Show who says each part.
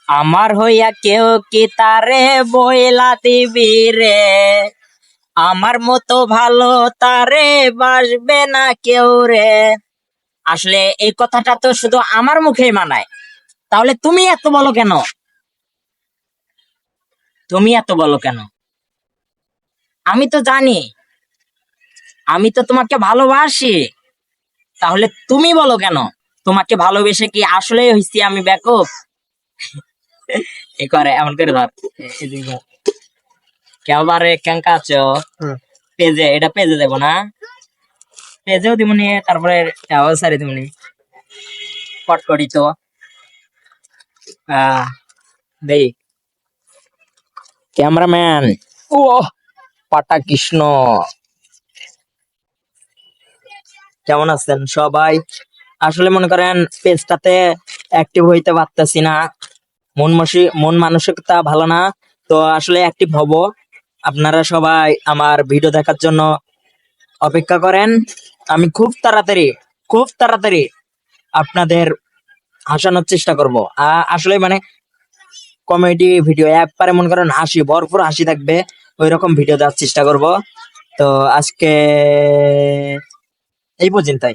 Speaker 1: আমার হইয়া কেউ কি তারে বইলা দিবি রে, আমার মতো ভালো তারে বাসবে না কেউ রে। আসলে এই কথাটা তো শুধু আমার মুখেই মানায়, তাহলে তুমি এত বলো কেন? তুমি এত বলো কেন? আমি তো জানি, আমি তো তোমাকে ভালোবাসি, তাহলে তুমি বলো কেন? তোমাকে ভালোবেসে কি আসলেই হইছি আমি বেকুব? এ করে এমন করে ধর, এদিকে ধর। কেবারে কেঙ্কা আছো? পেজে, এটা পেজে দেবো না, পেজেও দিবনি, তারপরে সারি দিবনি কটকটি তো দেই। ক্যামেরাম্যান, ও পাটা কৃষ্ণ, কেমন আছেন সবাই? আসলে মনে করেন পেজটাতে অ্যাক্টিভ হইতে পারতেছি না, মন মানসিকতা ভালো না, তো আসলে অ্যাক্টিভ হব। আপনারা সবাই আমার ভিডিও দেখার জন্য অপেক্ষা করেন। আমি খুব তাড়াতাড়ি আপনাদের হাসানোর চেষ্টা করব। আসলে মানে কমেডি ভিডিও, একবারে মনে করেন হাসি, ভরপুর হাসি থাকবে, ওই রকম ভিডিও দেওয়ার চেষ্টা করব। তো আজকে এই পর্যন্তই।